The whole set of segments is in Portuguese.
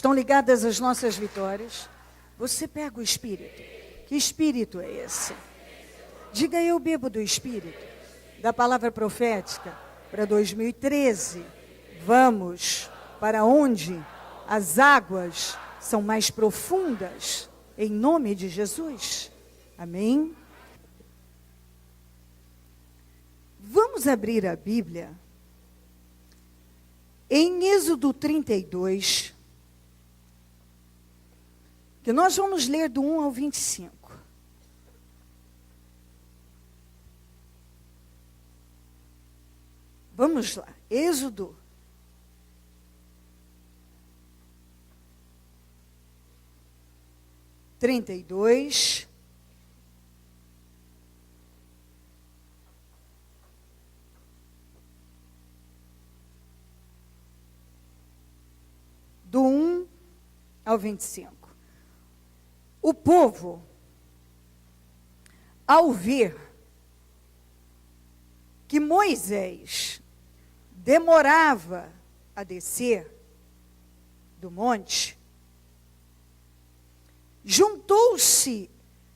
estão ligadas às nossas vitórias. Você pega o Espírito. Que Espírito é esse? Diga: eu bebo do Espírito, da palavra profética para 2013. Vamos para onde as águas são mais profundas, em nome de Jesus. Amém? Vamos abrir a Bíblia em Êxodo 32, que nós vamos ler do 1 ao 25. Vamos lá, Êxodo 32, do 1 ao 25. O povo, ao ver que Moisés demorava a descer do monte, juntou-se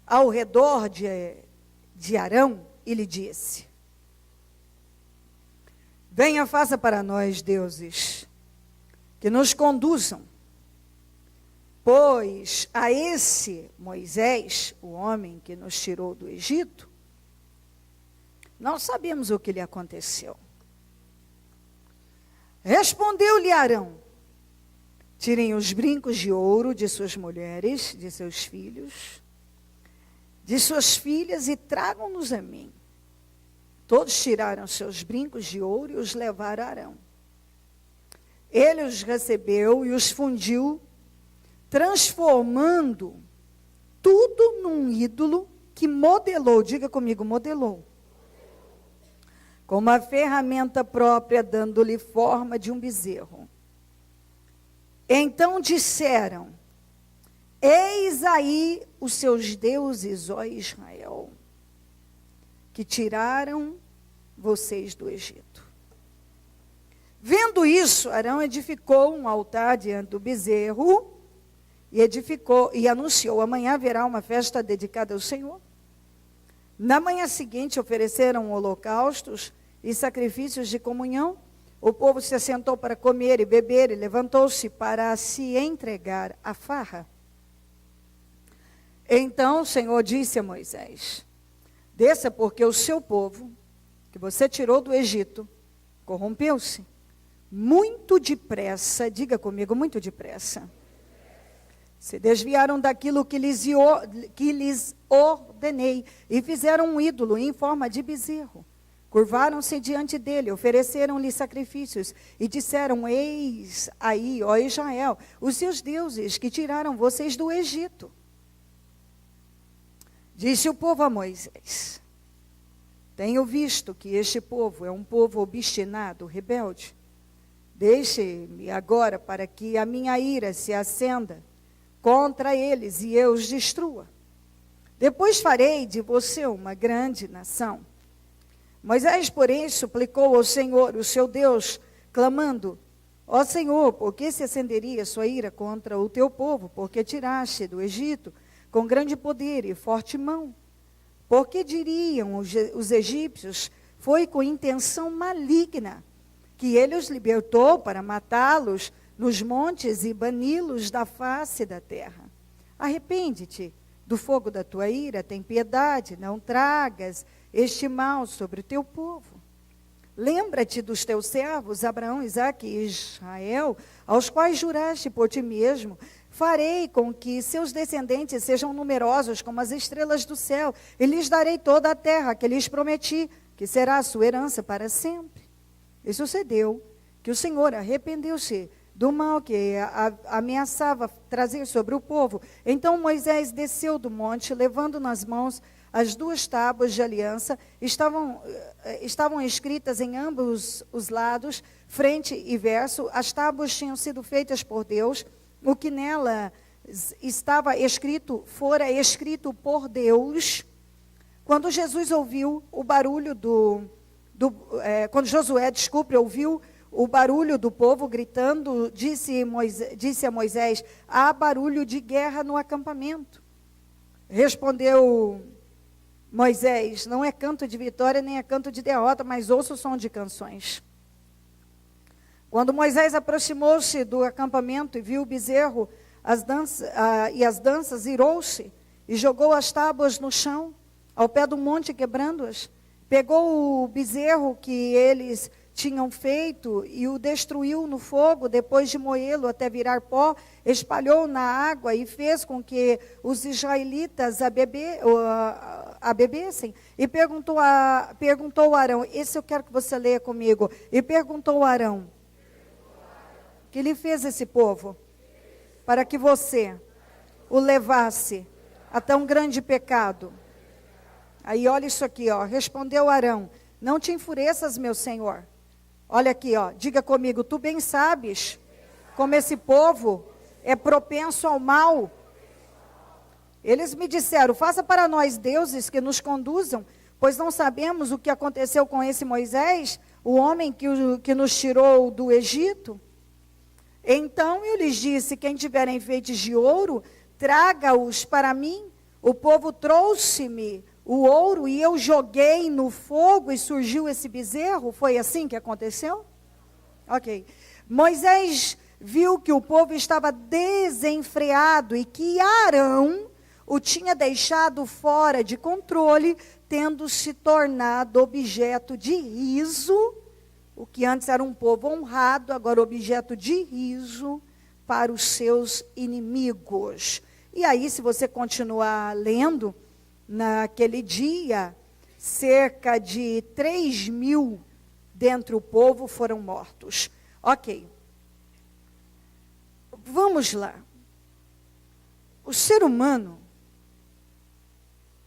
ao redor de Arão e lhe disse: venha, faça para nós deuses que nos conduzam, pois a esse Moisés, o homem que nos tirou do Egito, não sabemos o que lhe aconteceu. Respondeu-lhe Arão: tirem os brincos de ouro de suas mulheres, de seus filhos, de suas filhas, e tragam-nos a mim. Todos tiraram seus brincos de ouro e os levaram a Arão. Ele os recebeu e os fundiu, transformando tudo num ídolo que modelou, diga comigo, modelou, com uma ferramenta própria, dando-lhe forma de um bezerro. Então disseram: eis aí os seus deuses, ó Israel, que tiraram vocês do Egito. Vendo isso, Arão edificou um altar diante do bezerro e anunciou: amanhã haverá uma festa dedicada ao Senhor. Na manhã seguinte ofereceram holocaustos e sacrifícios de comunhão. O povo se assentou para comer e beber e levantou-se para se entregar à farra. Então o Senhor disse a Moisés: desça, porque o seu povo, que você tirou do Egito, corrompeu-se muito depressa. Diga comigo, muito depressa. Se desviaram daquilo que lhes ordenei e fizeram um ídolo em forma de bezerro. Curvaram-se diante dele, ofereceram-lhe sacrifícios e disseram: eis aí, ó Israel, os seus deuses que tiraram vocês do Egito. Disse o povo a Moisés: tenho visto que este povo é um povo obstinado, rebelde. Deixe-me agora para que a minha ira se acenda contra eles e eu os destrua. Depois farei de você uma grande nação. Moisés, porém, suplicou ao Senhor, o seu Deus, clamando: ó Senhor, por que se acenderia sua ira contra o teu povo? Porque tiraste do Egito com grande poder e forte mão. Porque diriam os egípcios: foi com intenção maligna que ele os libertou para matá-los nos montes e bani-los da face da terra. Arrepende-te do fogo da tua ira, tem piedade, não tragas este mal sobre o teu povo. Lembra-te dos teus servos, Abraão, Isaque e Israel, aos quais juraste por ti mesmo: farei com que seus descendentes sejam numerosos como as estrelas do céu, e lhes darei toda a terra que lhes prometi, que será a sua herança para sempre. E sucedeu que o Senhor arrependeu-se do mal que ameaçava trazer sobre o povo. Então Moisés desceu do monte, levando nas mãos as duas tábuas de aliança. Estavam escritas em ambos os lados, frente e verso. As tábuas tinham sido feitas por Deus. O que nela estava escrito, fora escrito por Deus. Quando Jesus ouviu o barulho quando Josué, ouviu o barulho do povo gritando, disse a Moisés: há barulho de guerra no acampamento. Respondeu Moisés: não é canto de vitória, nem é canto de derrota, mas ouço o som de canções. Quando Moisés aproximou-se do acampamento e viu o bezerro as danças, irou-se e jogou as tábuas no chão, ao pé do monte, quebrando-as. Pegou o bezerro que eles tinham feito e o destruiu no fogo, depois de moê-lo até virar pó, espalhou na água e fez com que os israelitas a bebessem. E perguntou a Arão, esse eu quero que você leia comigo, e perguntou a Arão, que lhe fez esse povo, para que você o levasse a tão grande pecado. Aí olha isso aqui, ó. Respondeu Arão: não te enfureças, meu senhor. Olha aqui, ó. Diga comigo: tu bem sabes como esse povo é propenso ao mal. Eles me disseram: faça para nós deuses que nos conduzam, pois não sabemos o que aconteceu com esse Moisés, o homem que nos tirou do Egito. Então eu lhes disse: quem tiver enfeites de ouro, traga-os para mim. O povo trouxe-me o ouro e eu joguei no fogo e surgiu esse bezerro. Foi assim que aconteceu? Ok. Moisés viu que o povo estava desenfreado e que Arão o tinha deixado fora de controle, tendo se tornado objeto de riso. O que antes era um povo honrado, agora objeto de riso para os seus inimigos. E aí, se você continuar lendo, naquele dia, cerca de 3.000 dentre o povo foram mortos. Ok. Vamos lá. O ser humano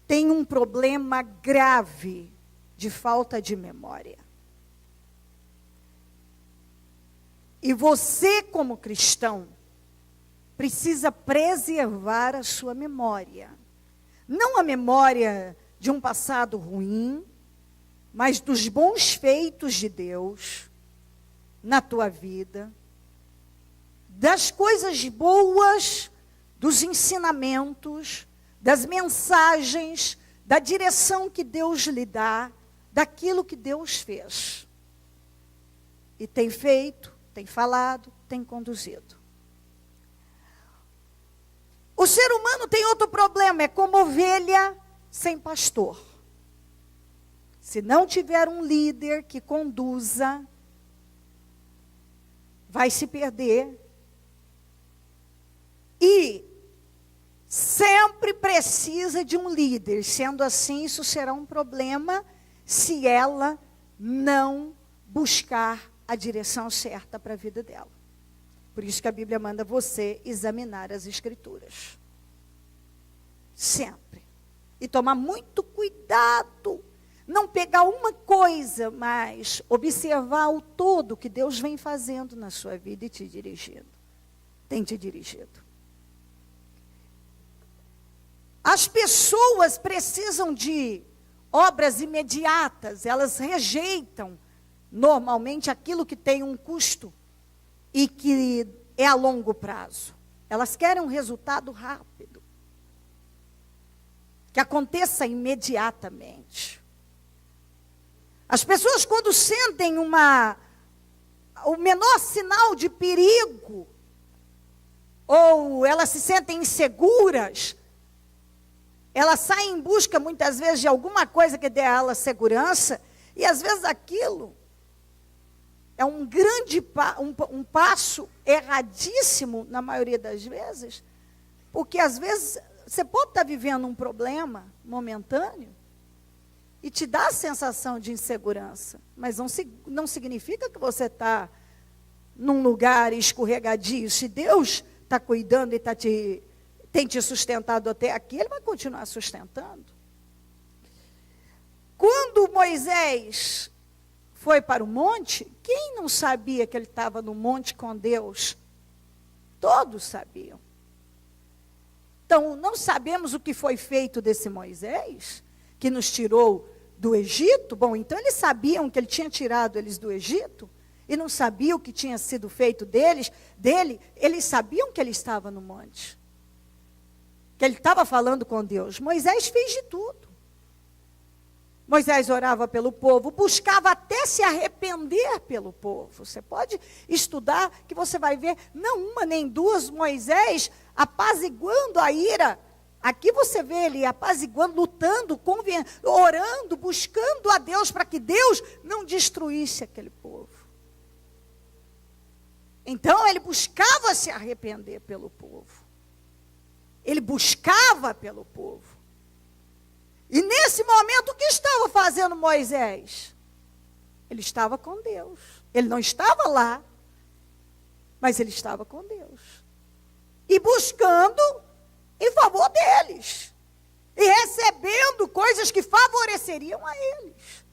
tem um problema grave de falta de memória. E você, como cristão, precisa preservar a sua memória. Não a memória de um passado ruim, mas dos bons feitos de Deus na tua vida, das coisas boas, dos ensinamentos, das mensagens, da direção que Deus lhe dá, daquilo que Deus fez. E tem feito, tem falado, tem conduzido. O ser humano tem outro problema, é como ovelha sem pastor. Se não tiver um líder que conduza, vai se perder. E sempre precisa de um líder. Sendo assim, isso será um problema se ela não buscar a direção certa para a vida dela. Por isso que a Bíblia manda você examinar as Escrituras. Sempre. E tomar muito cuidado. Não pegar uma coisa, mas observar o todo que Deus vem fazendo na sua vida e te dirigindo. Tem te dirigido. As pessoas precisam de obras imediatas. Elas rejeitam normalmente aquilo que tem um custo e que é a longo prazo. Elas querem um resultado rápido, que aconteça imediatamente. As pessoas, quando sentem o menor sinal de perigo, ou elas se sentem inseguras, elas saem em busca muitas vezes de alguma coisa que dê a elas segurança, e às vezes aquilo é um grande um passo erradíssimo, na maioria das vezes, porque às vezes você pode estar vivendo um problema momentâneo e te dá a sensação de insegurança, mas não significa que você está num lugar escorregadio. Se Deus está cuidando e tem te sustentado até aqui, Ele vai continuar sustentando. Quando Moisés foi para o monte, quem não sabia que ele estava no monte com Deus? Todos sabiam. Então, não sabemos o que foi feito desse Moisés, que nos tirou do Egito. Bom, então eles sabiam que ele tinha tirado eles do Egito, e não sabia o que tinha sido feito dele, eles sabiam que ele estava no monte. Que ele estava falando com Deus. Moisés fez de tudo. Moisés orava pelo povo, buscava até se arrepender pelo povo. Você pode estudar que você vai ver, não uma nem duas, Moisés apaziguando a ira. Aqui você vê ele apaziguando, lutando, orando, buscando a Deus para que Deus não destruísse aquele povo. Então ele buscava se arrepender pelo povo. Ele buscava pelo povo. E nesse momento, o que estava fazendo Moisés? Ele estava com Deus. Ele não estava lá, mas ele estava com Deus. E buscando em favor deles. E recebendo coisas que favoreceriam a eles.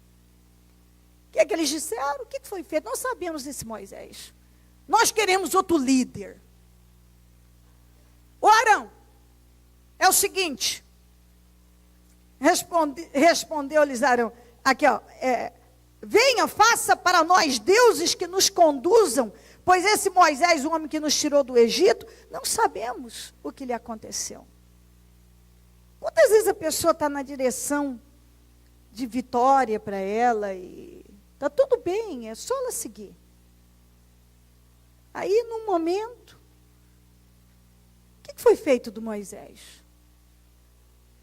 O que é que eles disseram? O que foi feito? Nós sabemos desse Moisés. Nós queremos outro líder. O Arão, é o seguinte... Respondeu-lhes Arão, aqui ó, venha, faça para nós deuses que nos conduzam, pois esse Moisés, o homem que nos tirou do Egito, não sabemos o que lhe aconteceu. Quantas vezes a pessoa está na direção de vitória para ela e está tudo bem, é só ela seguir. Aí, num momento, o que foi feito do Moisés?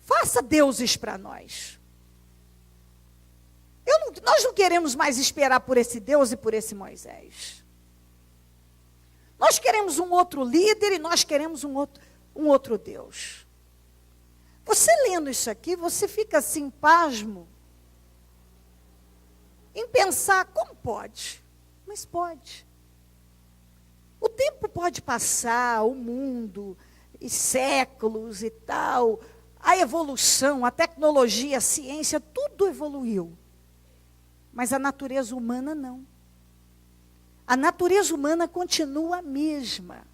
Faça deuses para nós. Nós não queremos mais esperar por esse Deus e por esse Moisés. Nós queremos um outro líder e nós queremos um outro Deus. Você lendo isso aqui, você fica assim, pasmo, em pensar, como pode? Mas pode. O tempo pode passar, o mundo, e séculos e tal... A evolução, a tecnologia, a ciência, tudo evoluiu. Mas a natureza humana não. A natureza humana continua a mesma.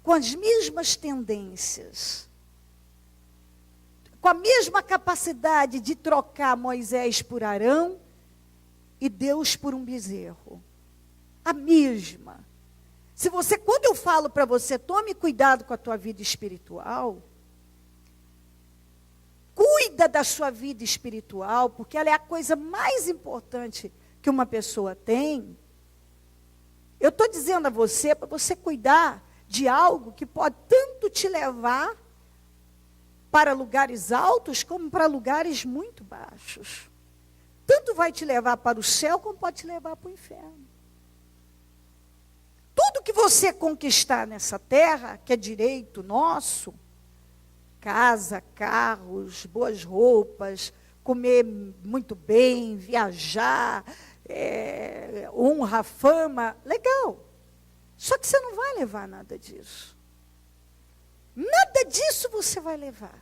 Com as mesmas tendências. Com a mesma capacidade de trocar Moisés por Arão e Deus por um bezerro. A mesma. Quando eu falo para você, tome cuidado com a tua vida espiritual... Cuida da sua vida espiritual, porque ela é a coisa mais importante que uma pessoa tem. Eu estou dizendo a você, para você cuidar de algo que pode tanto te levar para lugares altos, como para lugares muito baixos. Tanto vai te levar para o céu, como pode te levar para o inferno. Tudo que você conquistar nessa terra, que é direito nosso, casa, carros, boas roupas, comer muito bem, viajar, honra, fama, legal. Só que você não vai levar nada disso. Nada disso você vai levar.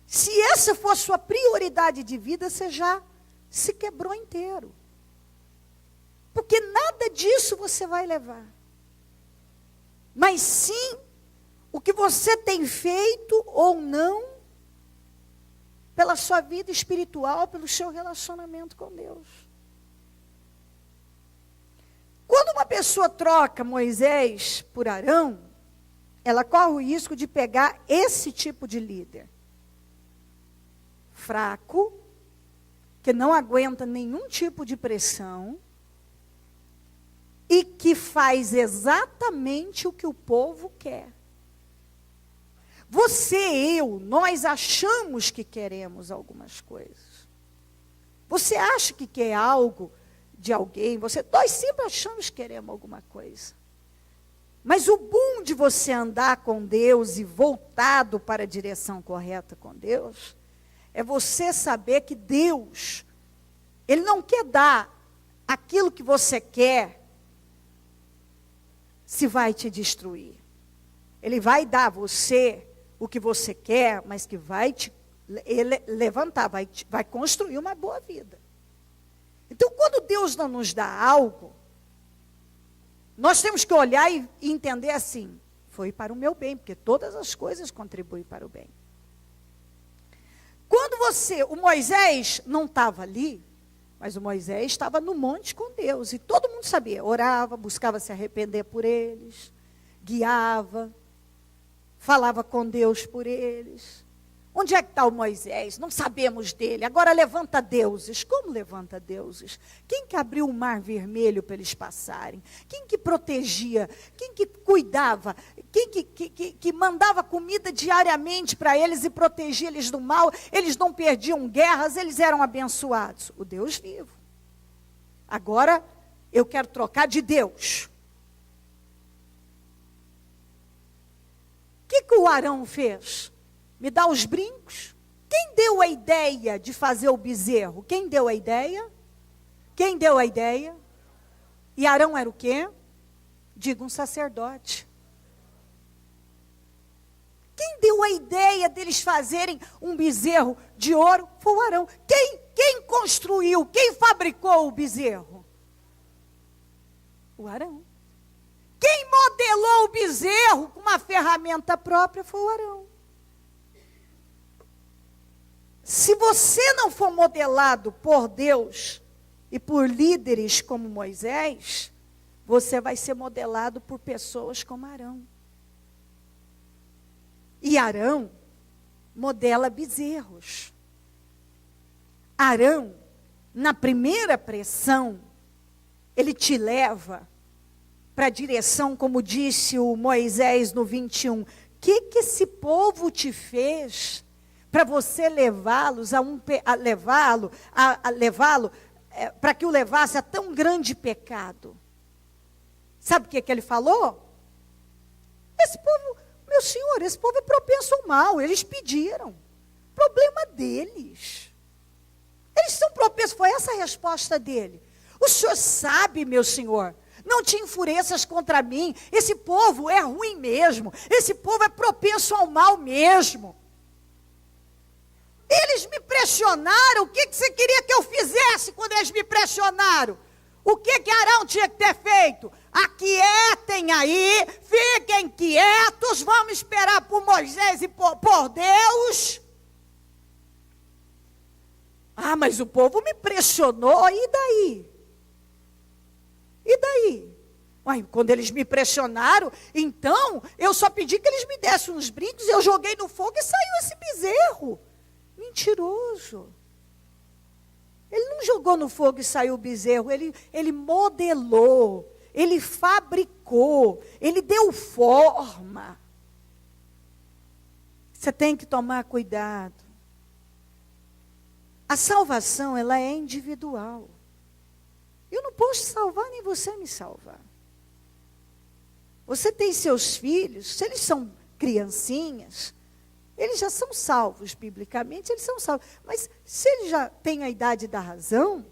Se essa for a sua prioridade de vida, você já se quebrou inteiro. Porque nada disso você vai levar. Mas sim, o que você tem feito ou não pela sua vida espiritual, pelo seu relacionamento com Deus. Quando uma pessoa troca Moisés por Arão, ela corre o risco de pegar esse tipo de líder. Fraco, que não aguenta nenhum tipo de pressão e que faz exatamente o que o povo quer. Você, nós achamos que queremos algumas coisas. Você acha que quer algo de alguém, nós sempre achamos que queremos alguma coisa. Mas o bom de você andar com Deus e voltado para a direção correta com Deus, é você saber que Deus, Ele não quer dar aquilo que você quer, se vai te destruir. Ele vai dar a você o que você quer, mas que vai te levantar, vai construir uma boa vida. Então, quando Deus não nos dá algo, nós temos que olhar e entender assim, foi para o meu bem, porque todas as coisas contribuem para o bem. Quando o Moisés não estava ali, Mas o Moisés estava no monte com Deus, e todo mundo sabia, orava, buscava se arrepender por eles, guiava, falava com Deus por eles. Onde é que está o Moisés? Não sabemos dele. Agora levanta deuses. Como levanta deuses? Quem que abriu o mar vermelho para eles passarem? Quem que protegia? Quem que cuidava? Quem que mandava comida diariamente para eles e protegia eles do mal? Eles não perdiam guerras, eles eram abençoados. O Deus vivo. Agora eu quero trocar de Deus. O que o Arão fez? Me dá os brincos. Quem deu a ideia de fazer o bezerro? Quem deu a ideia? Quem deu a ideia? E Arão era o quê? Diga, um sacerdote. Quem deu a ideia deles fazerem um bezerro de ouro? Foi o Arão. Quem construiu, quem fabricou o bezerro? O Arão. Quem modelou o bezerro com uma ferramenta própria? Foi o Arão. Se você não for modelado por Deus e por líderes como Moisés, você vai ser modelado por pessoas como Arão. E Arão modela bezerros. Arão, na primeira pressão, ele te leva para a direção, como disse o Moisés no 21. O que esse povo te fez para você levá-los levá-lo para que o levasse a tão grande pecado? Sabe o que ele falou? Esse povo, meu senhor, esse povo é propenso ao mal, eles pediram. Problema deles. Eles são propensos, foi essa a resposta dele. O senhor sabe, meu senhor, não te enfureças contra mim, esse povo é ruim mesmo, esse povo é propenso ao mal mesmo. Eles me pressionaram, o que você queria que eu fizesse quando eles me pressionaram? O que Arão tinha que ter feito? Aquietem aí, fiquem quietos, vamos esperar por Moisés e por Deus. Ah, mas o povo me pressionou, e daí? E daí? Uai, quando eles me pressionaram, então eu só pedi que eles me dessem uns brincos, eu joguei no fogo e saiu esse bezerro. Mentiroso. Ele não jogou no fogo e saiu o bezerro, ele modelou, ele fabricou, ele deu forma. Você tem que tomar cuidado. A salvação, ela é individual. Eu não posso salvar, nem você me salvar. Você tem seus filhos, se eles são criancinhas, eles já são salvos, biblicamente, eles são salvos. Mas se eles já têm a idade da razão,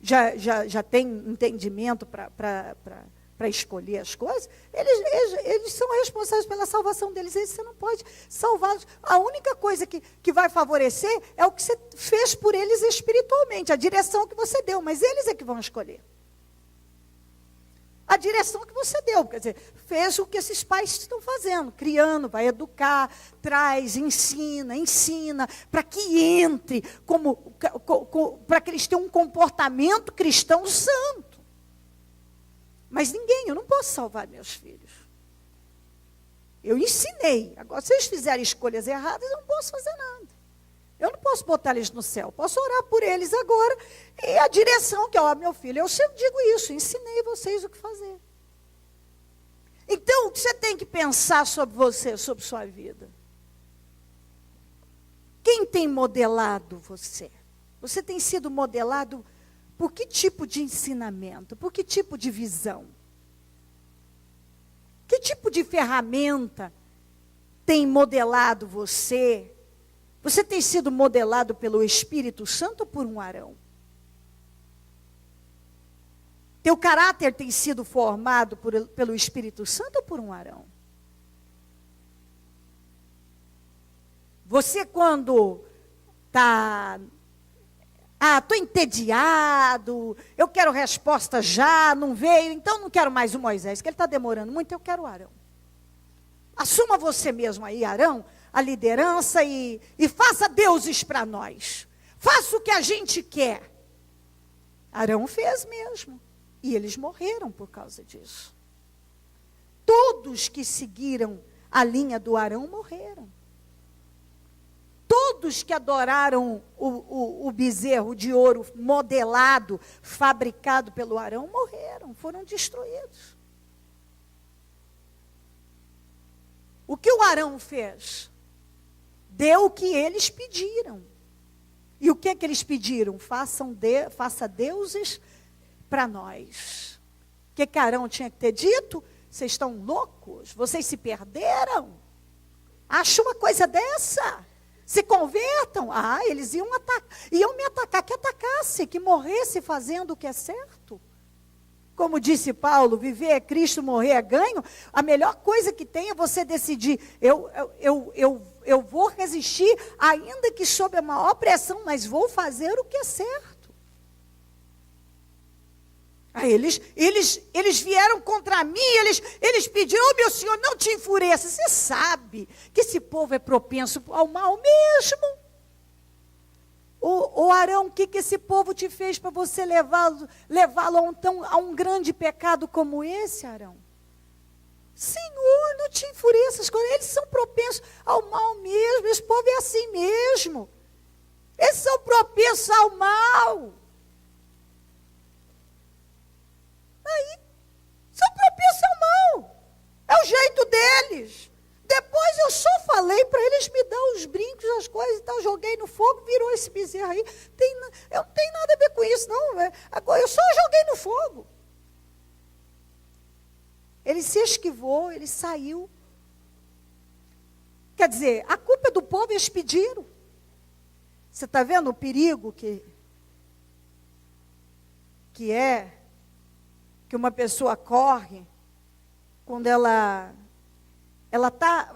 já têm entendimento para escolher as coisas, eles são responsáveis pela salvação deles. Você não pode salvá-los. A única coisa que vai favorecer é o que você fez por eles espiritualmente, a direção que você deu, mas eles é que vão escolher. A direção que você deu, quer dizer, fez o que esses pais estão fazendo, criando, vai educar, traz, ensina, para que entre, para que eles tenham um comportamento cristão santo. Mas eu não posso salvar meus filhos. Eu ensinei, agora se eles fizerem escolhas erradas, eu não posso fazer nada. Eu não posso botar eles no céu, posso orar por eles agora, e a direção que, meu filho, eu sempre digo isso, ensinei vocês o que fazer. Então, o que você tem que pensar sobre você, sobre sua vida? Quem tem modelado você? Você tem sido modelado por que tipo de ensinamento? Por que tipo de visão? Que tipo de ferramenta tem modelado você? Você tem sido modelado pelo Espírito Santo ou por um Arão? Teu caráter tem sido formado pelo Espírito Santo ou por um Arão? Você quando está... estou entediado, eu quero resposta já, não veio, então não quero mais o Moisés, que ele está demorando muito, eu quero o Arão. Assuma você mesmo aí, Arão, a liderança e faça deuses para nós. Faça o que a gente quer. Arão fez mesmo. E eles morreram por causa disso. Todos que seguiram a linha do Arão morreram. Todos que adoraram o bezerro de ouro modelado, fabricado pelo Arão, morreram, foram destruídos. O que o Arão fez? Deu o que eles pediram. E o que eles pediram? Faça deuses para nós. O que Arão tinha que ter dito? Vocês estão loucos? Vocês se perderam? Acha uma coisa dessa? Se convertam? Eles iam me atacar, que atacasse, que morresse fazendo o que é certo. Como disse Paulo, viver é Cristo, morrer é ganho. A melhor coisa que tem é você decidir, eu vou resistir, ainda que sob a maior pressão, mas vou fazer o que é certo. Aí eles vieram contra mim, eles pediram, meu Senhor, não te enfureça. Você sabe que esse povo é propenso ao mal mesmo. Ô Arão, o que esse povo te fez para você levá-lo a um grande pecado como esse, Arão? Senhor, não te enfureça, eles são propensos ao mal mesmo, esse povo é assim mesmo. Eles são propensos ao mal. Aí, são propensos ao mal. É o jeito deles. Depois eu só falei para eles me dar os brincos, as coisas e tal. Joguei no fogo, virou esse bezerro aí. Eu não tenho nada a ver com isso, não. Agora eu só joguei no fogo. Ele se esquivou, ele saiu. Quer dizer, a culpa é do povo, eles pediram. Você está vendo o perigo que uma pessoa corre quando ela tá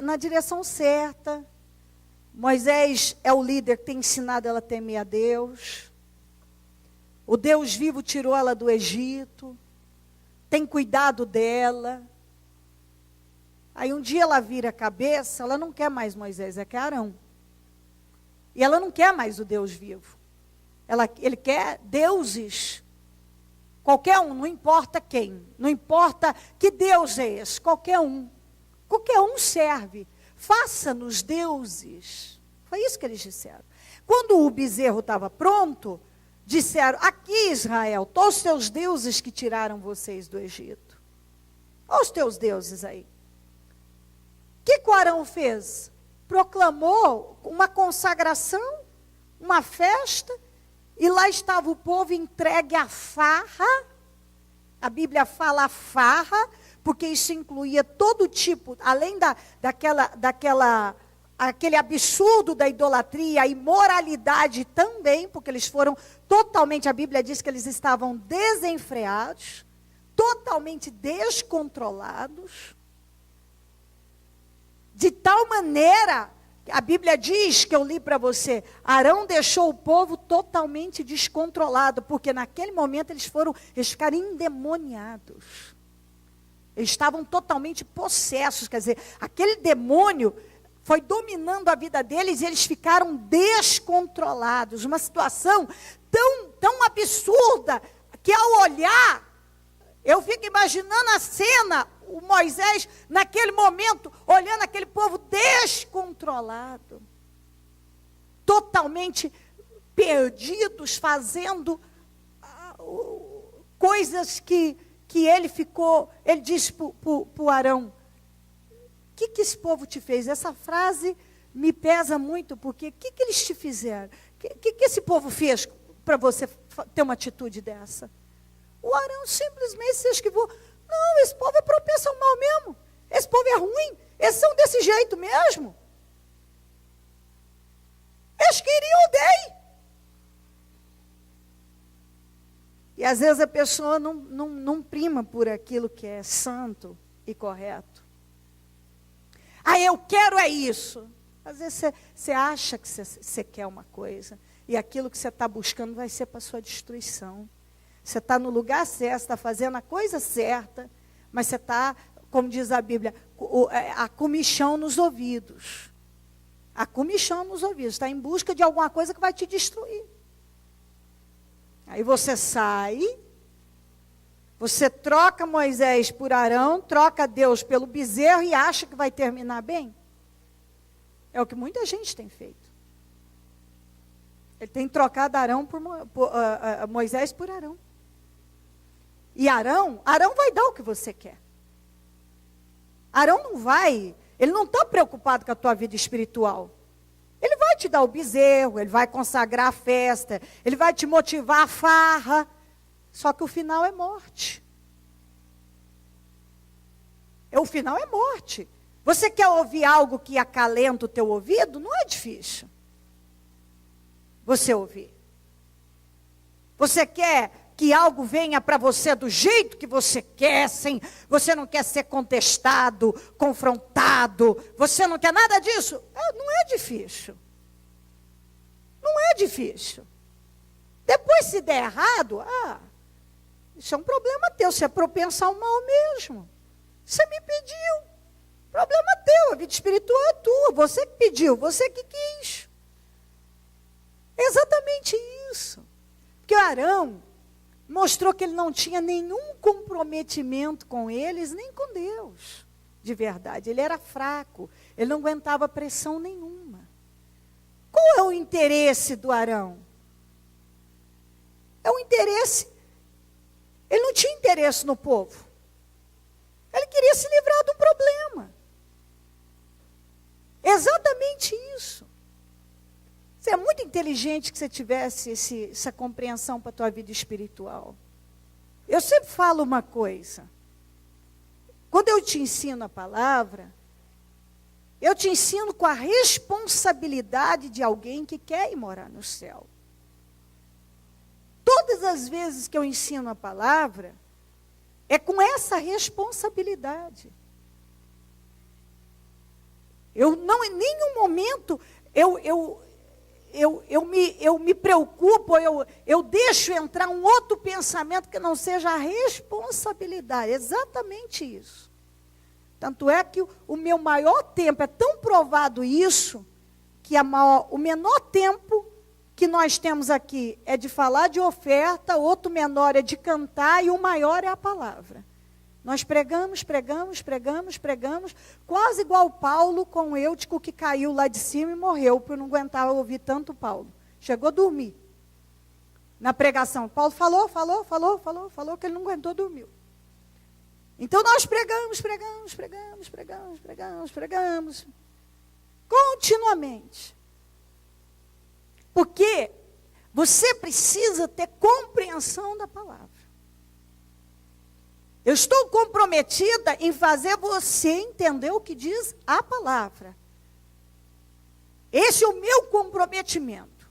na direção certa. Moisés é o líder que tem ensinado ela a temer a Deus. O Deus vivo tirou ela do Egito. Tem cuidado dela. Aí um dia ela vira a cabeça, ela não quer mais Moisés, quer Arão. E ela não quer mais o Deus vivo. Ele quer deuses. Qualquer um, não importa quem, não importa que Deus é esse, qualquer um serve, faça-nos deuses, foi isso que eles disseram. Quando o bezerro estava pronto, disseram, aqui Israel, estão os teus deuses que tiraram vocês do Egito, olha os teus deuses aí. O que o Arão fez? Proclamou uma consagração, uma festa, e lá estava o povo entregue à farra. A Bíblia fala farra, porque isso incluía todo tipo, além aquele absurdo da idolatria, a imoralidade também, porque eles foram totalmente, a Bíblia diz que eles estavam desenfreados, totalmente descontrolados, de tal maneira, a Bíblia diz, que eu li para você, Arão deixou o povo totalmente descontrolado, porque naquele momento eles ficaram endemoniados. Eles estavam totalmente possessos, quer dizer, aquele demônio foi dominando a vida deles e eles ficaram descontrolados. Uma situação tão absurda, que ao olhar, eu fico imaginando a cena, o Moisés, naquele momento, olhando aquele povo descontrolado, totalmente perdidos, fazendo coisas que ele disse para o Arão, o que esse povo te fez? Essa frase me pesa muito, porque o que eles te fizeram? O que esse povo fez para você ter uma atitude dessa? O Arão simplesmente se esquivou. Não, esse povo é propenso ao mal mesmo. Esse povo é ruim. Eles são desse jeito mesmo. Eles queriam dei. E às vezes a pessoa não prima por aquilo que é santo e correto. Eu quero é isso. Às vezes você acha que você quer uma coisa, e aquilo que você está buscando vai ser para a sua destruição. Você está no lugar certo, está fazendo a coisa certa, mas você está, como diz a Bíblia, a comichão nos ouvidos. A comichão nos ouvidos, está em busca de alguma coisa que vai te destruir. Aí você sai, você troca Moisés por Arão, troca Deus pelo bezerro e acha que vai terminar bem. É o que muita gente tem feito. Ele tem trocado Moisés por Arão. E Arão vai dar o que você quer. Arão ele não está preocupado com a tua vida espiritual. Ele vai te dar o bezerro, ele vai consagrar a festa, ele vai te motivar a farra. Só que o final é morte. O final é morte. Você quer ouvir algo que acalenta o teu ouvido? Não é difícil você ouvir. Você quer que algo venha para você do jeito que você quer, você não quer ser contestado, confrontado, você não quer nada disso? Não é difícil. Não é difícil. Depois, se der errado, isso é um problema teu, você é propenso ao mal mesmo. Você me pediu. Problema teu, a vida espiritual é tua, você que pediu, você que quis. É exatamente isso. Porque Arão mostrou que ele não tinha nenhum comprometimento com eles, nem com Deus, de verdade. Ele era fraco, ele não aguentava pressão nenhuma. Qual é o interesse do Arão? É o interesse, ele não tinha interesse no povo. Ele queria se livrar de um problema. Exatamente isso. Você é muito inteligente que você tivesse essa compreensão para a tua vida espiritual. Eu sempre falo uma coisa. Quando eu te ensino a palavra, eu te ensino com a responsabilidade de alguém que quer ir morar no céu. Todas as vezes que eu ensino a palavra, é com essa responsabilidade. Eu não, em nenhum momento, eu me preocupo, eu deixo entrar um outro pensamento que não seja a responsabilidade. Exatamente isso. Tanto é que o meu maior tempo, é tão provado isso, que o menor tempo que nós temos aqui é de falar de oferta, outro menor é de cantar e o maior é a palavra. Nós pregamos, quase igual Paulo com o Eutico que caiu lá de cima e morreu, porque não aguentava ouvir tanto Paulo. Chegou a dormir. Na pregação, Paulo falou, que ele não aguentou, dormiu. Então nós pregamos, continuamente. Porque você precisa ter compreensão da palavra. Eu estou comprometida em fazer você entender o que diz a palavra. Esse é o meu comprometimento.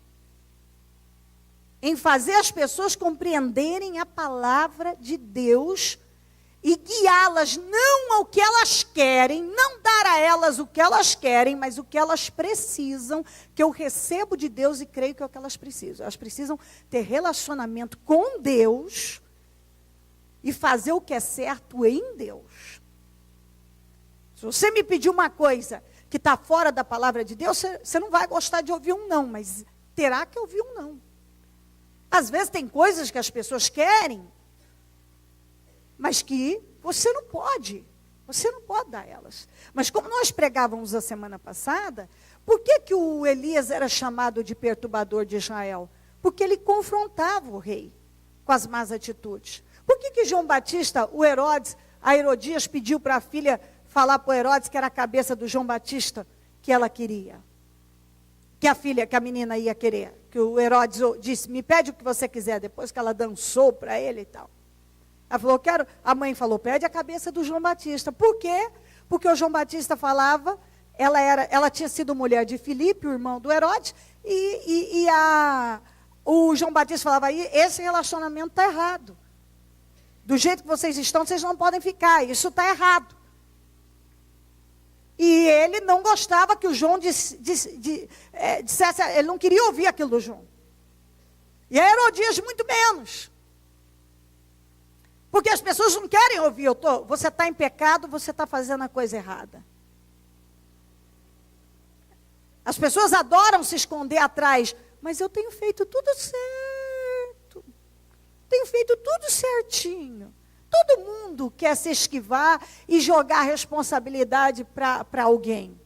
Em fazer as pessoas compreenderem a palavra de Deus e guiá-las não ao que elas querem, não dar a elas o que elas querem, mas o que elas precisam, que eu recebo de Deus e creio que é o que elas precisam. Elas precisam ter relacionamento com Deus e fazer o que é certo em Deus. Se você me pedir uma coisa que está fora da palavra de Deus, você não vai gostar de ouvir um não, mas terá que ouvir um não. Às vezes tem coisas que as pessoas querem, mas que você não pode dar elas. Mas como nós pregávamos a semana passada, por que o Elias era chamado de perturbador de Israel? Porque ele confrontava o rei com as más atitudes. Por que João Batista, a Herodias pediu para a filha falar para o Herodes que era a cabeça do João Batista que ela queria? Que a menina ia querer. Que o Herodes disse, me pede o que você quiser, depois que ela dançou para ele e tal. Ela falou, a mãe falou, pede a cabeça do João Batista. Por quê? Porque o João Batista falava, ela tinha sido mulher de Filipe, o irmão do Herodes, o João Batista falava, esse relacionamento está errado. Do jeito que vocês estão, vocês não podem ficar, isso está errado. E ele não gostava que o João dissesse, ele não queria ouvir aquilo do João. E a Herodias muito menos. Porque as pessoas não querem ouvir, você está em pecado, você está fazendo a coisa errada. As pessoas adoram se esconder atrás, mas eu tenho feito tudo certo. Tenho feito tudo certinho. Todo mundo quer se esquivar e jogar a responsabilidade para alguém.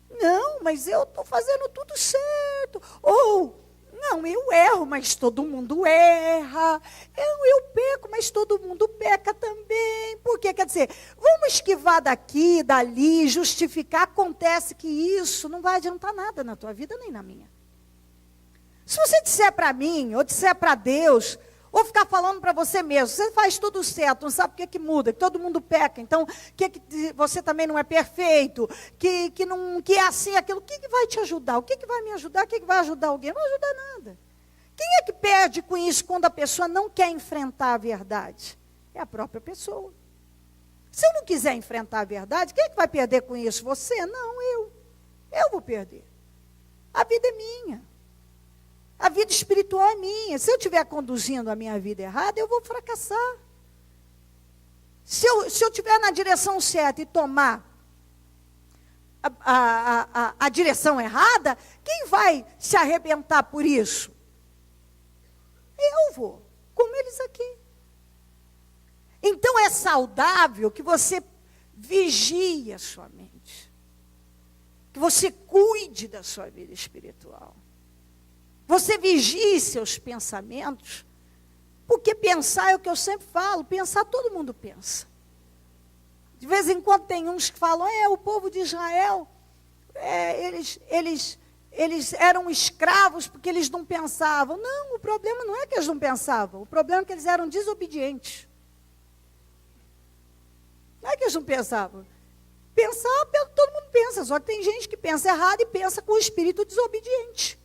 Não, mas eu estou fazendo tudo certo. Ou, não, eu erro, mas todo mundo erra. Eu peco, mas todo mundo peca também. Por quê? Quer dizer, vamos esquivar daqui, dali, justificar. Acontece que isso não vai adiantar nada na tua vida nem na minha. Se você disser para mim, ou disser para Deus, ou ficar falando para você mesmo, você faz tudo certo, não sabe o que muda, que todo mundo peca, então que você também não é perfeito, que é assim, aquilo, o que vai te ajudar? O que vai me ajudar? O que vai ajudar alguém? Não vai ajudar nada. Quem é que perde com isso quando a pessoa não quer enfrentar a verdade? É a própria pessoa. Se eu não quiser enfrentar a verdade, quem é que vai perder com isso? Você? Não, eu. Eu vou perder. A vida é minha. A vida espiritual é minha. Se eu estiver conduzindo a minha vida errada, eu vou fracassar. Se eu estiver na direção certa e tomar a direção errada, quem vai se arrebentar por isso? Eu vou, como eles aqui. Então é saudável que você vigie a sua mente. Que você cuide da sua vida espiritual. Você vigie seus pensamentos, porque pensar é o que eu sempre falo, pensar todo mundo pensa. De vez em quando tem uns que falam, o povo de Israel, eles eram escravos porque eles não pensavam. Não, o problema não é que eles não pensavam, o problema é que eles eram desobedientes. Não é que eles não pensavam. Pensar, todo mundo pensa, só que tem gente que pensa errado e pensa com o espírito desobediente.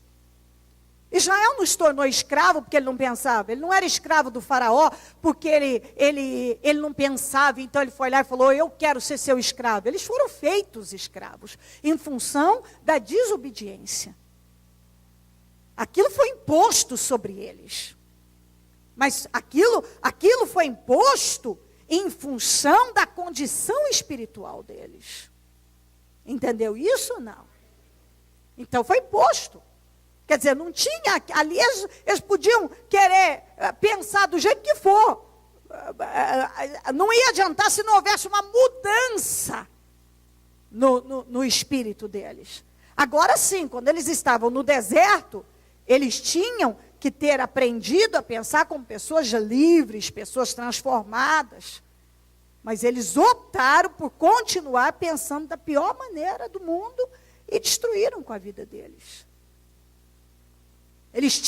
Israel não se tornou escravo porque ele não pensava. Ele não era escravo do faraó porque ele não pensava. Então ele foi lá e falou, eu quero ser seu escravo. Eles foram feitos escravos em função da desobediência. Aquilo foi imposto sobre eles. Mas aquilo foi imposto em função da condição espiritual deles. Entendeu isso ou não? Então foi imposto. Quer dizer, não tinha, ali eles podiam querer pensar do jeito que for. Não ia adiantar se não houvesse uma mudança no espírito deles. Agora sim, quando eles estavam no deserto, eles tinham que ter aprendido a pensar como pessoas livres, pessoas transformadas. Mas eles optaram por continuar pensando da pior maneira do mundo e destruíram com a vida deles. Eles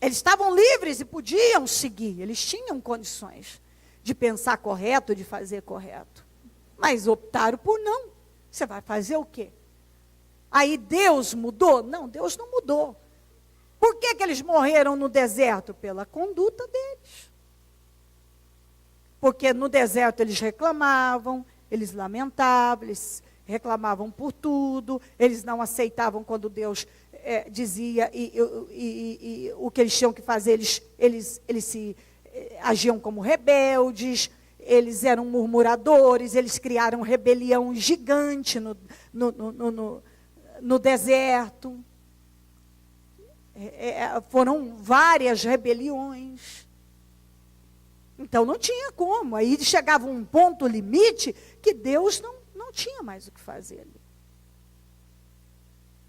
estavam livres e podiam seguir, eles tinham condições de pensar correto, de fazer correto. Mas optaram por não. Você vai fazer o quê? Aí Deus mudou? Não, Deus não mudou. Por que eles morreram no deserto? Pela conduta deles. Porque no deserto eles reclamavam, eles lamentavam, eles reclamavam por tudo, eles não aceitavam quando Deus dizia e o que eles tinham que fazer, eles agiam como rebeldes, eles eram murmuradores, eles criaram rebelião gigante no deserto. Foram várias rebeliões. Então não tinha como. Aí chegava um ponto limite que Deus não tinha mais o que fazer ali.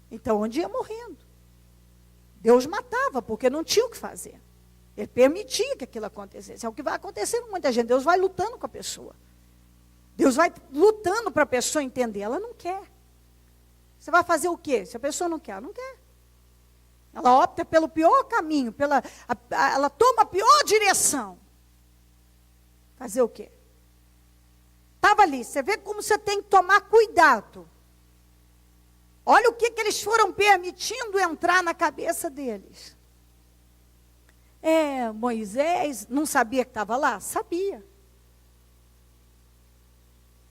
Então, onde ia morrendo. Deus matava, porque não tinha o que fazer. Ele permitia que aquilo acontecesse. É o que vai acontecer com muita gente. Deus vai lutando com a pessoa. Deus vai lutando para a pessoa entender. Ela não quer. Você vai fazer o quê? Se a pessoa não quer, ela não quer. Ela opta pelo pior caminho, ela toma a pior direção. Fazer o quê? Estava ali, você vê como você tem que tomar cuidado. Olha o que eles foram permitindo entrar na cabeça deles. Moisés não sabia que estava lá? Sabia.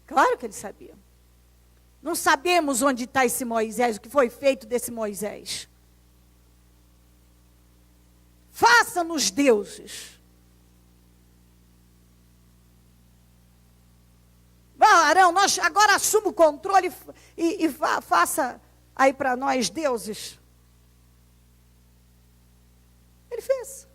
Claro que ele sabia. Não sabemos onde está esse Moisés, o que foi feito desse Moisés. Faça-nos deuses. Arão, nós agora assuma o controle e faça aí para nós deuses. Ele fez.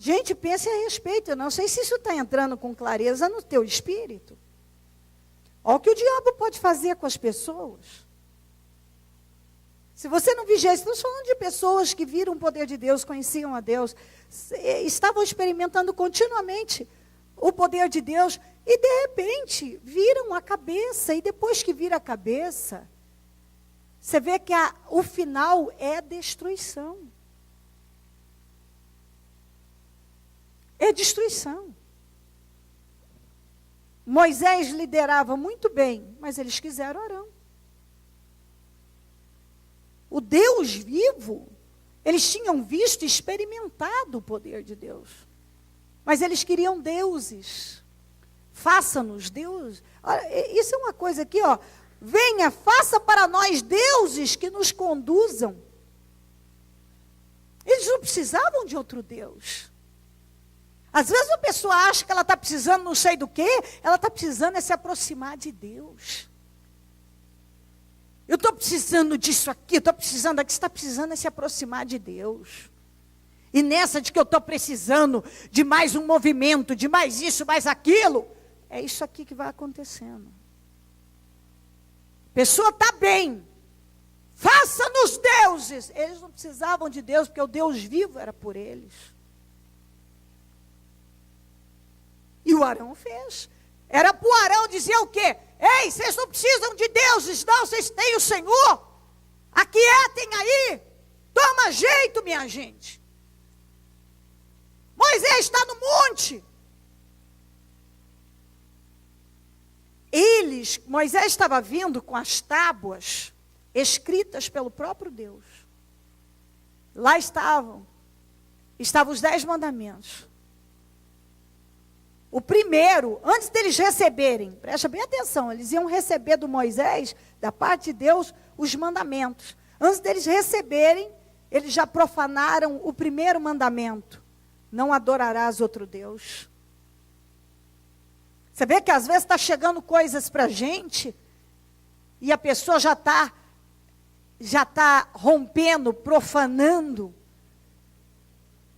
Gente, pense a respeito. Eu não sei se isso está entrando com clareza no teu espírito. Olha o que o diabo pode fazer com as pessoas. Se você não vigiar, estamos falando de pessoas que viram o poder de Deus, conheciam a Deus, estavam experimentando continuamente o poder de Deus, e de repente viram a cabeça, e depois que vira a cabeça, você vê que o final é destruição. É destruição. Moisés liderava muito bem, mas eles quiseram Arão. O Deus vivo, eles tinham visto e experimentado o poder de Deus. Mas eles queriam deuses. Faça-nos deuses. Olha, isso é uma coisa aqui, ó. Venha, faça para nós deuses que nos conduzam. Eles não precisavam de outro Deus. Às vezes a pessoa acha que ela está precisando não sei do quê, ela está precisando é se aproximar de Deus. Eu estou precisando disso aqui, eu estou precisando aqui, você está precisando é se aproximar de Deus. E nessa de que eu estou precisando de mais um movimento, de mais isso, mais aquilo, é isso aqui que vai acontecendo. A pessoa está bem, faça-nos deuses. Eles não precisavam de Deus, porque o Deus vivo era por eles. E o Arão fez. Era para o Arão dizer o quê? Ei, vocês não precisam de deuses, não, vocês têm o Senhor. Aquietem aí. Toma jeito, minha gente. Moisés está no monte. Moisés estava vindo com as tábuas escritas pelo próprio Deus. Lá estavam os 10 mandamentos. O primeiro, antes deles receberem, presta bem atenção, eles iam receber do Moisés, da parte de Deus, os mandamentos. Antes deles receberem, eles já profanaram o primeiro mandamento. Não adorarás outro Deus. Você vê que às vezes está chegando coisas para a gente, e a pessoa já está rompendo, profanando.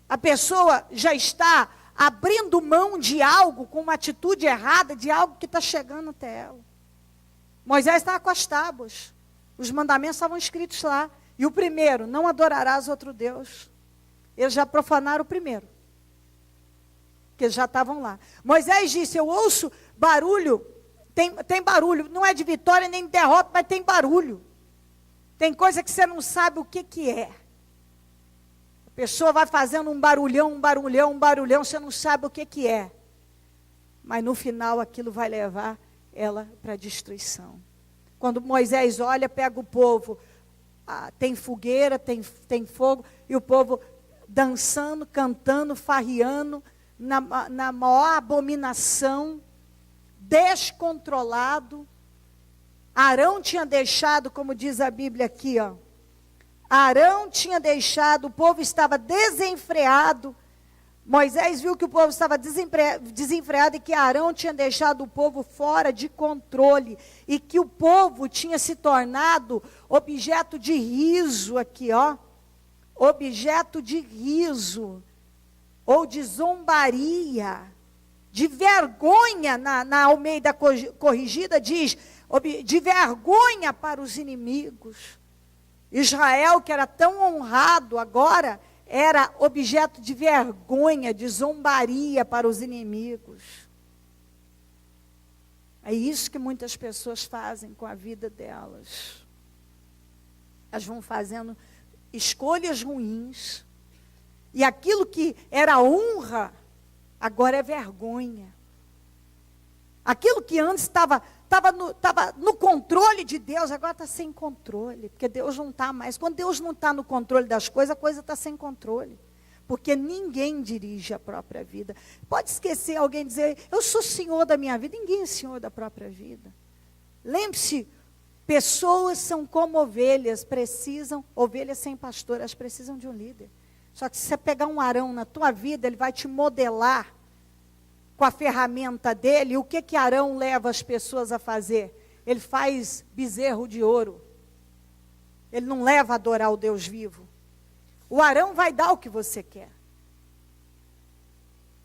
A pessoa já está abrindo mão de algo, com uma atitude errada, de algo que está chegando até ela. Moisés estava com as tábuas. Os mandamentos estavam escritos lá. E o primeiro, não adorarás outro Deus. Eles já profanaram o primeiro. Porque eles já estavam lá. Moisés disse, eu ouço barulho, tem barulho. Não é de vitória nem de derrota, mas tem barulho. Tem coisa que você não sabe o que é. A pessoa vai fazendo um barulhão, você não sabe o que é. Mas no final aquilo vai levar ela para a destruição. Quando Moisés olha, pega o povo, tem fogueira, tem fogo, e o povo dançando, cantando, farreando, na maior abominação, descontrolado. Arão tinha deixado, como diz a Bíblia aqui, ó. Arão tinha deixado, o povo estava desenfreado. Moisés viu que o povo estava desenfreado e que Arão tinha deixado o povo fora de controle. E que o povo tinha se tornado objeto de riso aqui, ó. Objeto de riso. Ou de zombaria. De vergonha, na Almeida Corrigida diz, de vergonha para os inimigos. Israel, que era tão honrado agora, era objeto de vergonha, de zombaria para os inimigos. É isso que muitas pessoas fazem com a vida delas. Elas vão fazendo escolhas ruins. E aquilo que era honra, agora é vergonha. Aquilo que antes estava no controle de Deus, agora está sem controle, porque Deus não está mais. Quando Deus não está no controle das coisas, a coisa está sem controle. Porque ninguém dirige a própria vida. Pode esquecer alguém dizer, eu sou senhor da minha vida. Ninguém é senhor da própria vida. Lembre-se, pessoas são como ovelhas, ovelhas sem pastor, elas precisam de um líder. Só que se você pegar um Arão na tua vida, ele vai te modelar com a ferramenta dele. O que Arão leva as pessoas a fazer? Ele faz bezerro de ouro. Ele não leva a adorar o Deus vivo. O Arão vai dar o que você quer.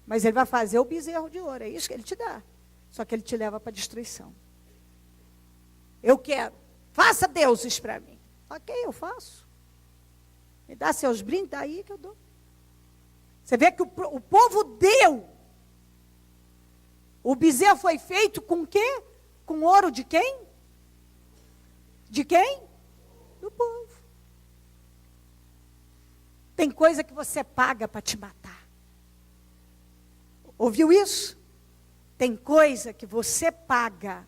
Mas ele vai fazer o bezerro de ouro, é isso que ele te dá. Só que ele te leva para a destruição. Eu quero, faça deuses para mim. Ok, eu faço. Me dá seus brindes, daí que eu dou. Você vê que o povo deu. O bezerro foi feito com o quê? Com ouro de quem? De quem? Do povo. Tem coisa que você paga para te matar. Ouviu isso? Tem coisa que você paga.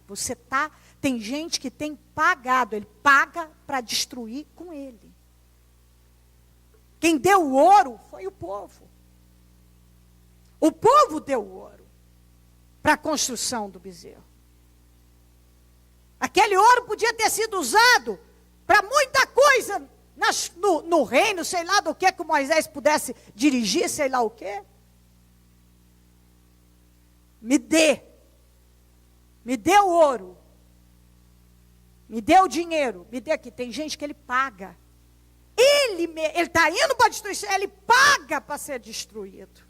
Tem gente que tem pagado. Ele paga para destruir com ele. Quem deu o ouro foi o povo. O povo deu o ouro para a construção do bezerro. Aquele ouro podia ter sido usado para muita coisa no reino, sei lá do que o Moisés pudesse dirigir, sei lá o quê. Me dê o ouro, me dê o dinheiro, me dê aqui. Tem gente que ele paga. Ele está indo para a destruição, ele paga para ser destruído.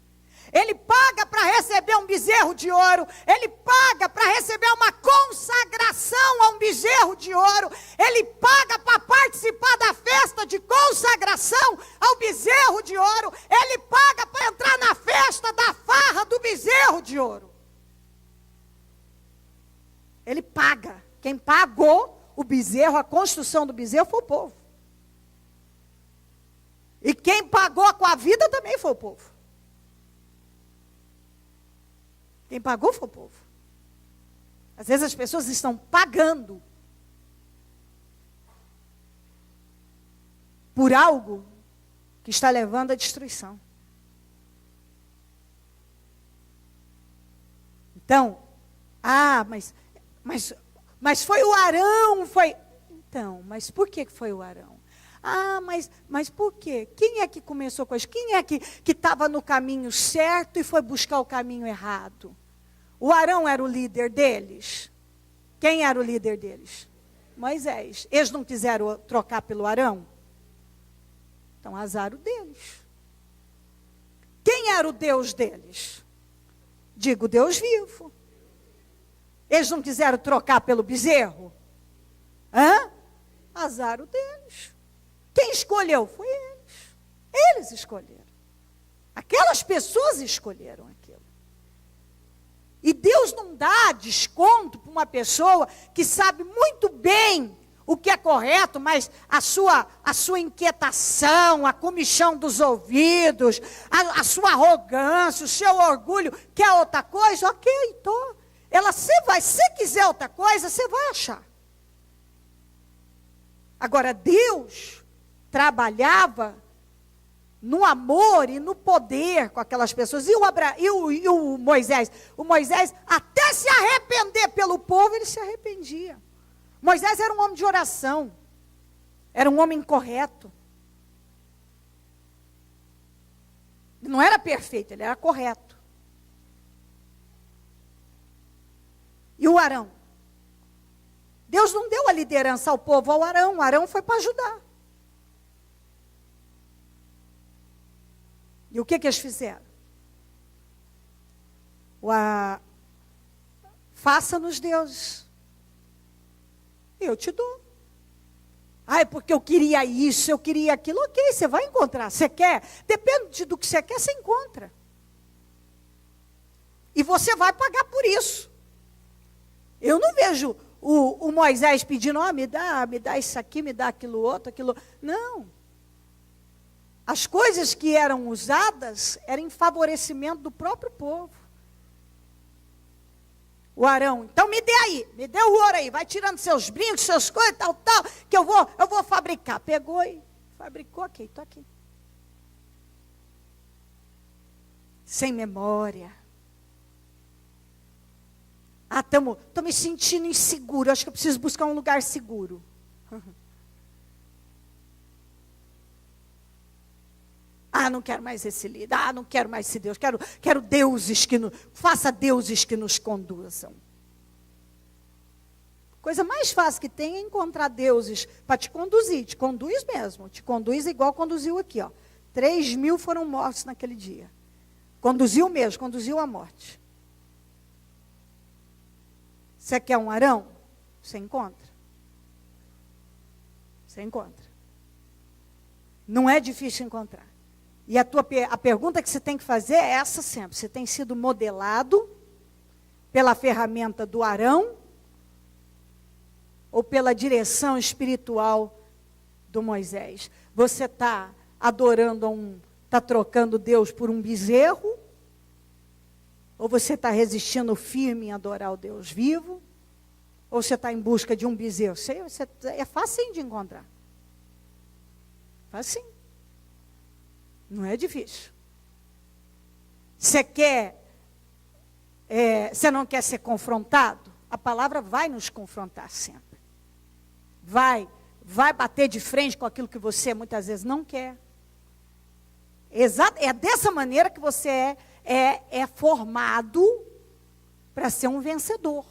Ele paga para receber um bezerro de ouro. Ele paga para receber uma consagração a um bezerro de ouro. Ele paga para participar da festa de consagração ao bezerro de ouro. Ele paga para entrar na festa da farra do bezerro de ouro. Ele paga. Quem pagou o bezerro, a construção do bezerro, foi o povo. E quem pagou com a vida também foi o povo. Quem pagou foi o povo. Às vezes as pessoas estão pagando por algo que está levando à destruição. Então, mas foi o Arão, foi... Então, mas por que foi o Arão? Mas por quê? Quem é que começou com isso? Quem é que estava no caminho certo e foi buscar o caminho errado? O Arão era o líder deles. Quem era o líder deles? Moisés. Eles não quiseram trocar pelo Arão? Então, azar o deles. Quem era o Deus deles? Digo, Deus vivo. Eles não quiseram trocar pelo bezerro? Azar o deles. Quem escolheu? Foi eles. Eles escolheram. Aquelas pessoas escolheram aquilo. E Deus não dá desconto para uma pessoa que sabe muito bem o que é correto, mas a sua inquietação, a comichão dos ouvidos, a sua arrogância, o seu orgulho, quer outra coisa? Ok, então. Se quiser outra coisa, você vai achar. Agora, Deus trabalhava no amor e no poder com aquelas pessoas. E o Moisés? O Moisés, até se arrepender pelo povo, ele se arrependia. Moisés era um homem de oração. Era um homem correto. Não era perfeito, ele era correto. E o Arão? Deus não deu a liderança ao povo, ao Arão. O Arão foi para ajudar. E o que eles fizeram? Faça-nos deuses. Eu te dou. É porque eu queria isso, eu queria aquilo. Ok, você vai encontrar. Você quer? Depende do que você quer, você encontra. E você vai pagar por isso. Eu não vejo o Moisés pedindo, me dá isso aqui, me dá aquilo outro, aquilo. Não. As coisas que eram usadas eram em favorecimento do próprio povo. O Arão, então me dê o ouro aí, vai tirando seus brincos, suas coisas, tal, que eu vou fabricar. Pegou e fabricou, ok, estou aqui. Sem memória. Estou me sentindo inseguro, acho que eu preciso buscar um lugar seguro. Não quero mais esse líder. Não quero mais esse Deus. Quero deuses faça deuses que nos conduzam. Coisa mais fácil que tem é encontrar deuses para te conduzir. Te conduz mesmo. Te conduz igual conduziu aqui. 3.000 foram mortos naquele dia. Conduziu mesmo, conduziu à morte. Você quer um Arão? Você encontra. Você encontra. Não é difícil encontrar. E a pergunta que você tem que fazer é essa sempre. Você tem sido modelado pela ferramenta do Arão ou pela direção espiritual do Moisés? Você está adorando está trocando Deus por um bezerro? Ou você está resistindo firme em adorar o Deus vivo? Ou você está em busca de um bezerro? É fácil de encontrar. Fácil. Não é difícil. Você não quer ser confrontado? A palavra vai nos confrontar sempre. Vai bater de frente com aquilo que você muitas vezes não quer. É dessa maneira que você é formado para ser um vencedor.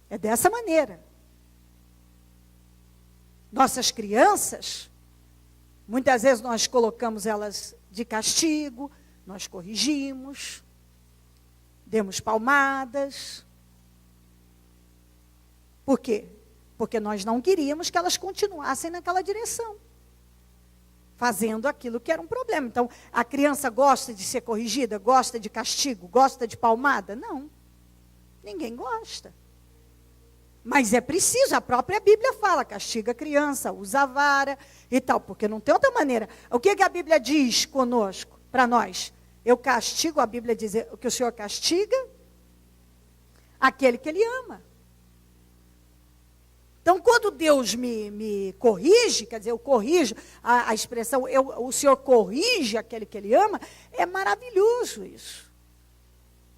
É dessa maneira. Nossas crianças, muitas vezes nós colocamos elas de castigo, nós corrigimos, demos palmadas. Por quê? Porque nós não queríamos que elas continuassem naquela direção, fazendo aquilo que era um problema. Então, a criança gosta de ser corrigida, gosta de castigo, gosta de palmada? Não, ninguém gosta. Mas é preciso, a própria Bíblia fala, castiga a criança, usa a vara e tal, porque não tem outra maneira. O que a Bíblia diz conosco, para nós? Eu castigo, a Bíblia diz que o Senhor castiga aquele que Ele ama. Então, quando Deus me corrige, quer dizer, eu corrijo, a expressão, o Senhor corrige aquele que Ele ama, é maravilhoso isso.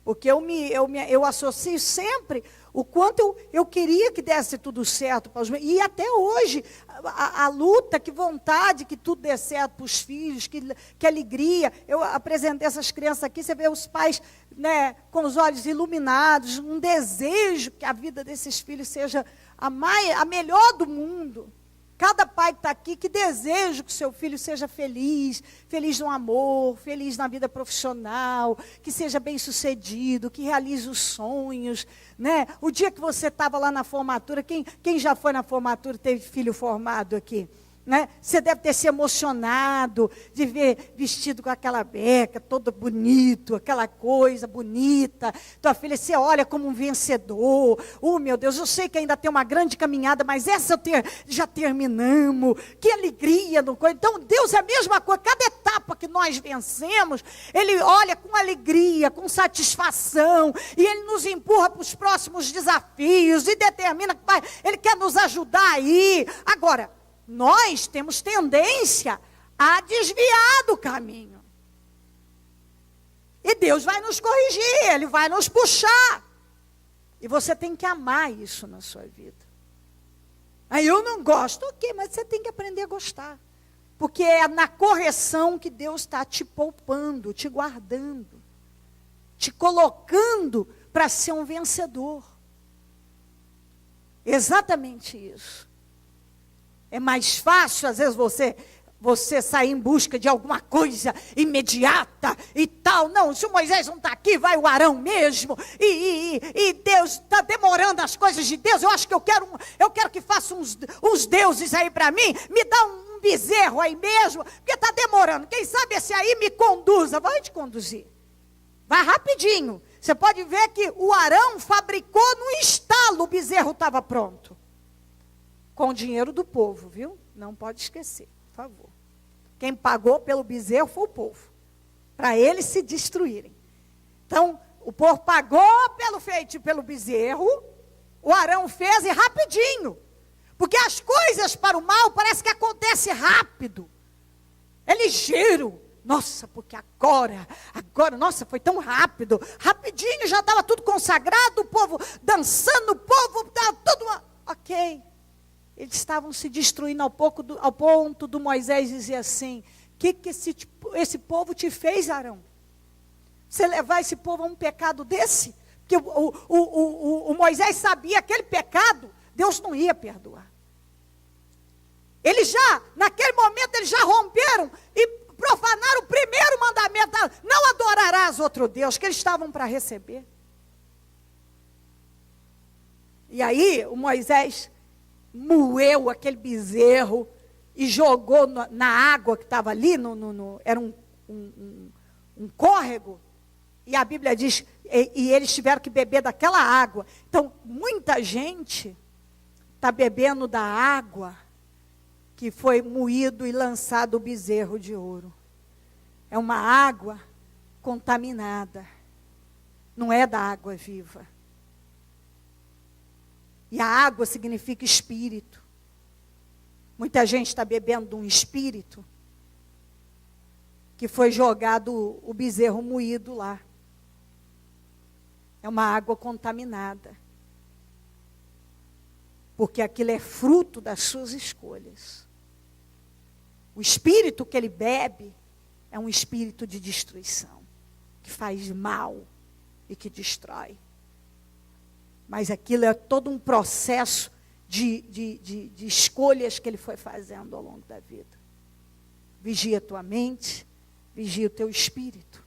Porque eu associo sempre o quanto eu queria que desse tudo certo para os meus. E até hoje, a luta, que vontade que tudo dê certo para os filhos, que alegria. Eu apresentei essas crianças aqui, você vê os pais, né, com os olhos iluminados, um desejo que a vida desses filhos seja a melhor do mundo. Cada pai que está aqui, que deseja que o seu filho seja feliz, feliz no amor, feliz na vida profissional, que seja bem-sucedido, que realize os sonhos, né? O dia que você estava lá na formatura, quem já foi na formatura e teve filho formado aqui? Né? Você deve ter se emocionado de ver vestido com aquela beca, todo bonito, aquela coisa bonita. Tua filha, você olha como um vencedor. Oh, meu Deus, eu sei que ainda tem uma grande caminhada, mas essa já terminamos. Que alegria. Então, Deus é a mesma coisa. Cada etapa que nós vencemos, Ele olha com alegria, com satisfação, e Ele nos empurra para os próximos desafios, e determina que Ele quer nos ajudar aí. Agora, nós temos tendência a desviar do caminho. E Deus vai nos corrigir, Ele vai nos puxar. E você tem que amar isso na sua vida. Aí eu não gosto, ok, mas você tem que aprender a gostar. Porque é na correção que Deus está te poupando, te guardando, te colocando para ser um vencedor. Exatamente isso. É mais fácil, às vezes, você sair em busca de alguma coisa imediata e tal. Não, se o Moisés não está aqui, vai o Arão mesmo. E Deus está demorando as coisas de Deus. Eu acho que eu quero que faça uns deuses aí para mim. Me dá um bezerro aí mesmo, porque está demorando. Quem sabe esse aí me conduza. Vai te conduzir. Vai rapidinho. Você pode ver que o Arão fabricou no estalo, o bezerro estava pronto. Com o dinheiro do povo, viu? Não pode esquecer, por favor. Quem pagou pelo bezerro foi o povo, para eles se destruírem. Então, o povo pagou pelo bezerro, o Arão fez e rapidinho. Porque as coisas para o mal parece que acontecem rápido. É ligeiro. Nossa, porque agora, nossa, foi tão rápido. Rapidinho já estava tudo consagrado, o povo dançando, o povo estava tudo... Ok. Eles estavam se destruindo ao ponto do Moisés dizer assim: o que esse povo te fez, Arão? Você levar esse povo a um pecado desse? Porque o Moisés sabia aquele pecado, Deus não ia perdoar. Naquele momento, eles já romperam e profanaram o primeiro mandamento, não adorarás outro Deus, que eles estavam para receber. E aí o Moisés moeu aquele bezerro e jogou na água que estava ali, era um córrego, e a Bíblia diz, e eles tiveram que beber daquela água. Então, muita gente está bebendo da água que foi moído e lançado o bezerro de ouro. É uma água contaminada, não é da água viva. E a água significa espírito. Muita gente está bebendo de um espírito que foi jogado o bezerro moído lá. É uma água contaminada. Porque aquilo é fruto das suas escolhas. O espírito que ele bebe é um espírito de destruição, que faz mal e que destrói. Mas aquilo é todo um processo de escolhas que ele foi fazendo ao longo da vida. Vigia a tua mente, vigia o teu espírito.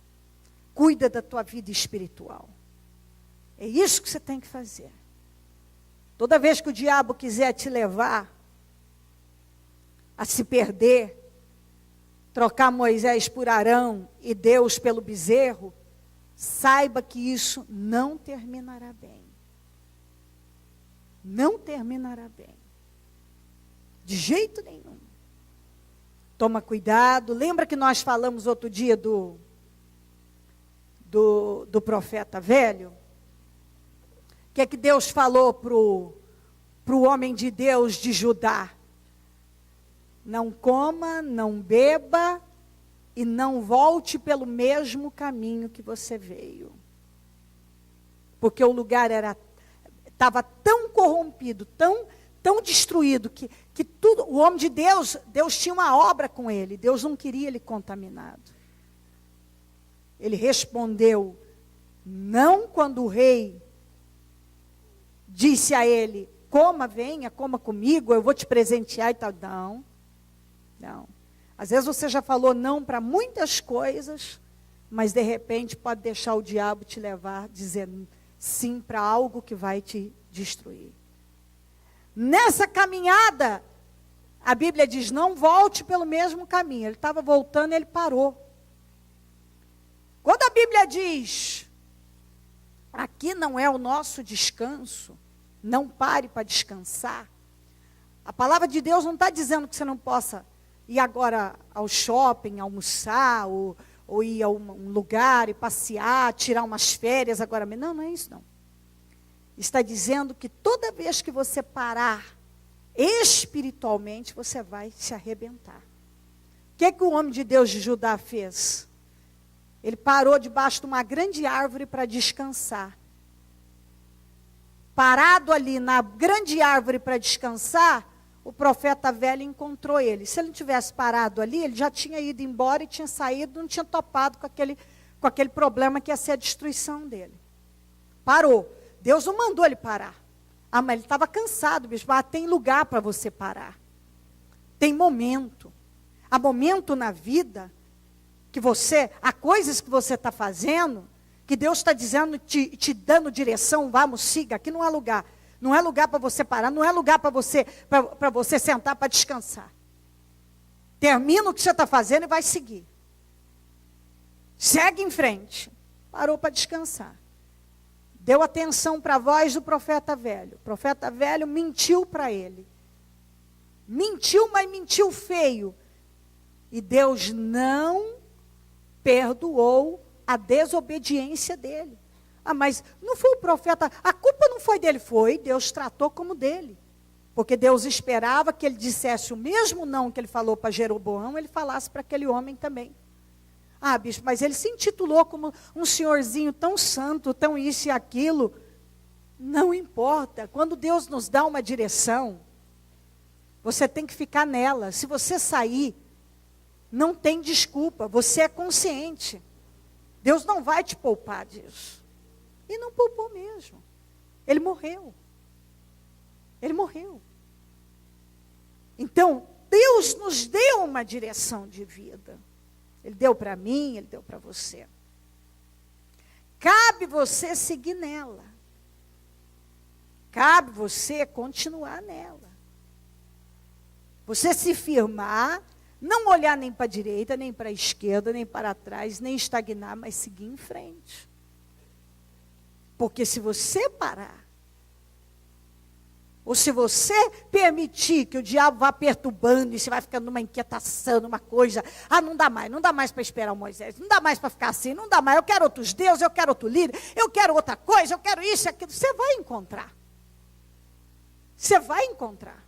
Cuida da tua vida espiritual. É isso que você tem que fazer. Toda vez que o diabo quiser te levar a se perder, trocar Moisés por Arão e Deus pelo bezerro, saiba que isso não terminará bem. Não terminará bem. De jeito nenhum. Toma cuidado. Lembra que nós falamos outro dia do profeta velho? O que é que Deus falou para o homem de Deus de Judá? Não coma, não beba e não volte pelo mesmo caminho que você veio. Porque o lugar estava tão corrompido, tão destruído, que tudo, o homem de Deus, Deus tinha uma obra com ele, Deus não queria ele contaminado. Ele respondeu, não quando o rei disse a ele, coma, venha, coma comigo, eu vou te presentear e tal. Não. Às vezes você já falou não para muitas coisas, mas de repente pode deixar o diabo te levar, dizendo sim para algo que vai te destruir. Nessa caminhada, a Bíblia diz, não volte pelo mesmo caminho. Ele estava voltando e ele parou. Quando a Bíblia diz, aqui não é o nosso descanso, não pare para descansar. A palavra de Deus não está dizendo que você não possa ir agora ao shopping, almoçar, ou ir a um lugar e passear, tirar umas férias agora mesmo. Não, não é isso não. Está dizendo que toda vez que você parar, espiritualmente, você vai se arrebentar. O que o homem de Deus de Judá fez? Ele parou debaixo de uma grande árvore para descansar. Parado ali na grande árvore para descansar, o profeta velho encontrou ele. Se ele não tivesse parado ali, ele já tinha ido embora e tinha saído, não tinha topado com aquele problema que ia ser a destruição dele. Parou. Deus não mandou ele parar. Ah, mas ele estava cansado, bicho. Ah, tem lugar para você parar. Tem momento. Há momento na vida que há coisas que você está fazendo, que Deus está dizendo, te dando direção, vamos, siga, aqui não há lugar. Não é lugar para você parar, não é lugar para você sentar para descansar. Termina o que você está fazendo e vai seguir. Segue em frente. Parou para descansar. Deu atenção para a voz do profeta velho. O profeta velho mentiu para ele. Mentiu, mas mentiu feio. E Deus não perdoou a desobediência dele. Ah, mas não foi o profeta, a culpa não foi dele, foi, Deus tratou como dele. Porque Deus esperava que ele dissesse o mesmo não que ele falou para Jeroboão, ele falasse para aquele homem também. Ah, bicho, mas ele se intitulou como um senhorzinho tão santo, tão isso e aquilo. Não importa, quando Deus nos dá uma direção, você tem que ficar nela. Se você sair, não tem desculpa, você é consciente. Deus não vai te poupar disso. E não poupou mesmo. Ele morreu. Ele morreu. Então, Deus nos deu uma direção de vida. Ele deu para mim, Ele deu para você. Cabe você seguir nela. Cabe você continuar nela. Você se firmar, não olhar nem para a direita, nem para a esquerda, nem para trás, nem estagnar, mas seguir em frente. Porque se você parar, ou se você permitir que o diabo vá perturbando, e você vai ficando numa inquietação, numa coisa, não dá mais para esperar o Moisés, não dá mais para ficar assim, não dá mais, eu quero outros deuses, eu quero outro líder, eu quero outra coisa, eu quero isso e aquilo. Você vai encontrar. Você vai encontrar.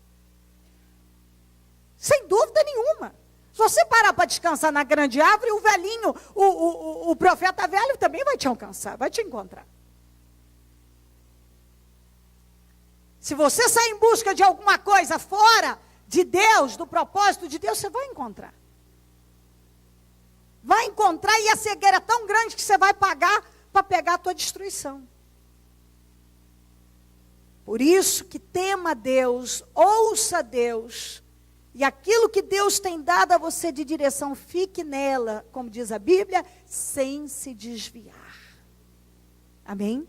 Sem dúvida nenhuma. Se você parar para descansar na grande árvore, o velhinho, o profeta velho também vai te alcançar, vai te encontrar. Se você sair em busca de alguma coisa fora de Deus, do propósito de Deus, você vai encontrar. Vai encontrar e a cegueira é tão grande que você vai pagar para pegar a tua destruição. Por isso que tema Deus, ouça Deus, e aquilo que Deus tem dado a você de direção, fique nela, como diz a Bíblia, sem se desviar. Amém?